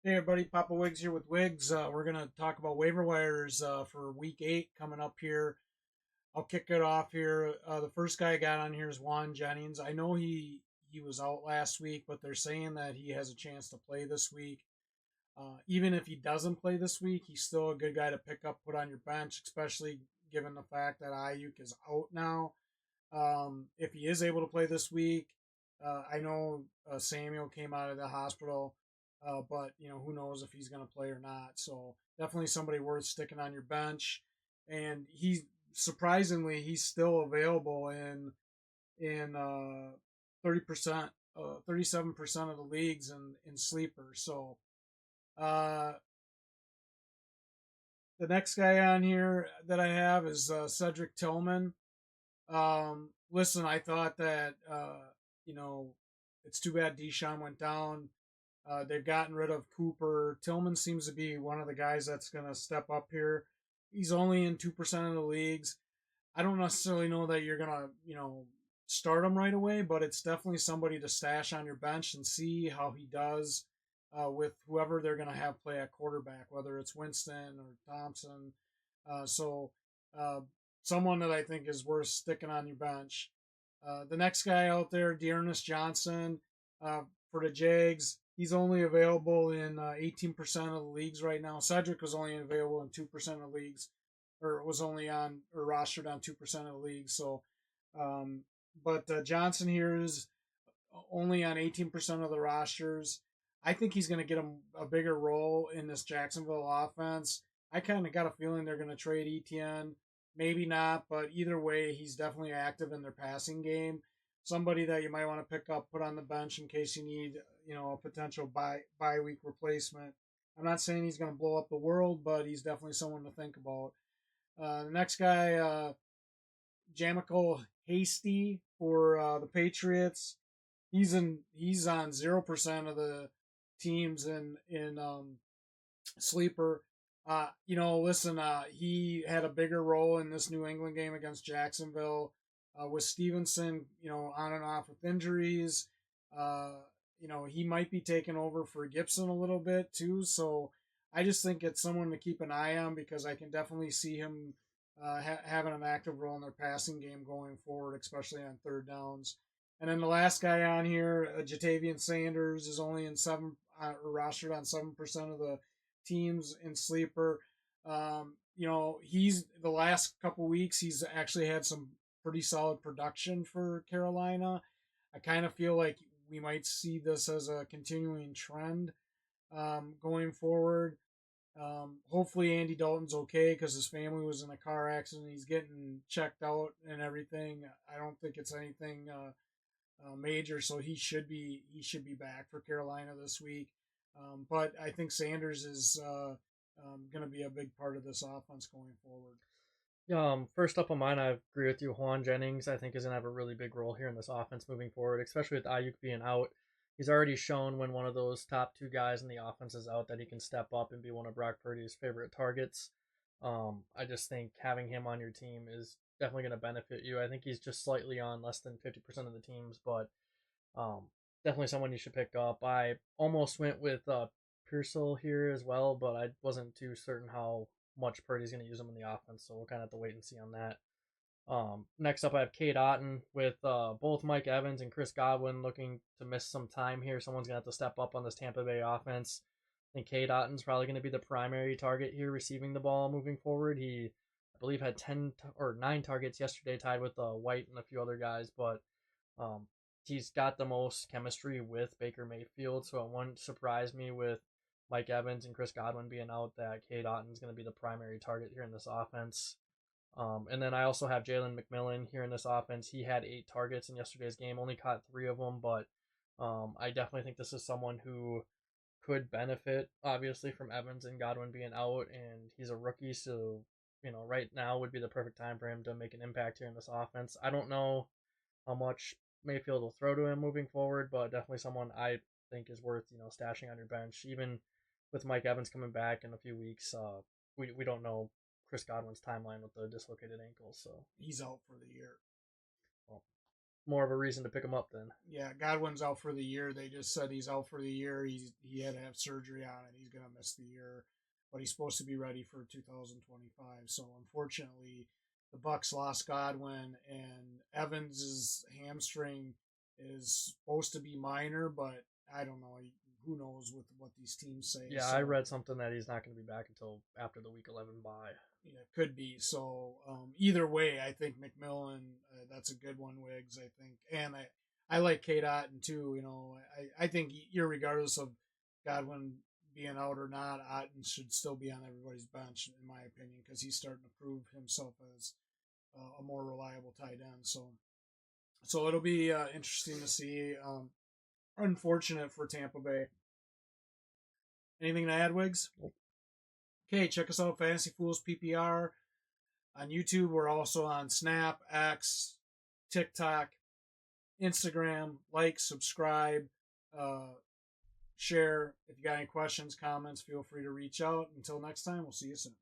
Hey everybody, Papa Wiggs here with Wiggs. We're gonna talk about waiver wires for Week 8 coming up here. I'll kick it off here. The first guy I got on here is Juan Jennings. I know he was out last week, but they're saying that he has a chance to play this week. Even if he doesn't play this week, he's still a good guy to pick up, put on your bench, especially given the fact that Ayuk is out now. If he is able to play this week, I know Samuel came out of the hospital, but who knows if he's going to play or not. So definitely somebody worth sticking on your bench. And he's surprisingly he's still available in 30%, 37% of the leagues in sleeper. So uh, the next guy on here that I have is Cedric Tillman. Listen, I thought that you know it's too bad Deshaun went down. They've gotten rid of Cooper. Tillman seems to be one of the guys that's going to step up here. He's only in 2% of the leagues. I don't necessarily know that you're going to start him right away, but it's definitely somebody to stash on your bench and see how he does with whoever they're going to have play at quarterback, whether it's Winston or Thompson. So uh, someone that I think is worth sticking on your bench. The next guy out there, Dearness Johnson, uh, for the Jags. He's only available in 18% of the leagues right now. Cedric was only available in 2% of the leagues, or was only on or rostered on 2% of the leagues. So, um, but Johnson here is only on 18% of the rosters. I think he's going to get a bigger role in this Jacksonville offense. I kind of got a feeling they're going to trade ETN. Maybe not, but either way, he's definitely active in their passing game. Somebody that you might want to pick up, put on the bench in case you need, a potential bye week replacement. I'm not saying he's going to blow up the world, but he's definitely someone to think about. The next guy, Jamichael Hasty for the Patriots. He's on 0% of the teams in sleeper. Listen, he had a bigger role in this New England game against Jacksonville with Stevenson, on and off with injuries. Uh, he might be taking over for Gibson a little bit too. So I just think it's someone to keep an eye on because I can definitely see him having an active role in their passing game going forward, especially on third downs. And then the last guy on here, Jatavian Sanders, is only in rostered on 7% of the teams in sleeper. He's the last couple weeks he's actually had some pretty solid production for Carolina. I kind of feel like we might see this as a continuing trend going forward. Hopefully Andy Dalton's okay because his family was in a car accident. He's getting checked out and everything. I don't think it's anything major, so he should be back for Carolina this week. But I think Sanders is going to be a big part of this offense going forward. Yeah, first up on mine, I agree with you. Juan Jennings, I think, is going to have a really big role here in this offense moving forward, especially with Ayuk being out. He's already shown when one of those top two guys in the offense is out that he can step up and be one of Brock Purdy's favorite targets. I just think having him on your team is definitely going to benefit you. I think he's just slightly on less than 50% of the teams, but um, definitely someone you should pick up. I almost went with Pearsall here as well, but I wasn't too certain how much Purdy's going to use him in the offense, so we'll kind of have to wait and see on that. Next up, I have Kate Otten with both Mike Evans and Chris Godwin looking to miss some time here. Someone's going to have to step up on this Tampa Bay offense. I think Kate Otten's probably going to be the primary target here receiving the ball moving forward. He, I believe, had 9 targets yesterday, tied with White and a few other guys, but um, he's got the most chemistry with Baker Mayfield, so it wouldn't surprise me with Mike Evans and Chris Godwin being out that Cade Otton's going to be the primary target here in this offense. And then I also have Jalen McMillan here in this offense. He had 8 targets in yesterday's game, only caught 3 of them, but I definitely think this is someone who could benefit, obviously, from Evans and Godwin being out, and he's a rookie, so right now would be the perfect time for him to make an impact here in this offense. I don't know how much Mayfield will throw to him moving forward, but definitely someone I think is worth stashing on your bench. Even with Mike Evans coming back in a few weeks, we don't know Chris Godwin's timeline with the dislocated ankle. So He's out for the year. well, more of a reason to pick him up then. Yeah, Godwin's out for the year. They just said he's out for the year. He had to have surgery on it. He's gonna miss the year, but he's supposed to be ready for 2025. So unfortunately, the Bucks lost Godwin, and Evans's hamstring is supposed to be minor, but I don't know. Who knows with what these teams say? Yeah, so, I read something that he's not going to be back until after the Week 11 bye. Yeah, could be. So either way, I think McMillan, that's a good one, Wiggs, I think. And I like Kate Otten too. You know, I think irregardless of Godwin being out or not, Otten should still be on everybody's bench, in my opinion, because he's starting to prove himself as a more reliable tight end. So it'll be interesting to see. Unfortunate for Tampa Bay. Anything to add, Wiggs? Okay, check us out, Fantasy Fools PPR. On YouTube, we're also on Snap, X, TikTok, Instagram. Like, subscribe, share. If you got any questions, comments, feel free to reach out. Until next time, we'll see you soon.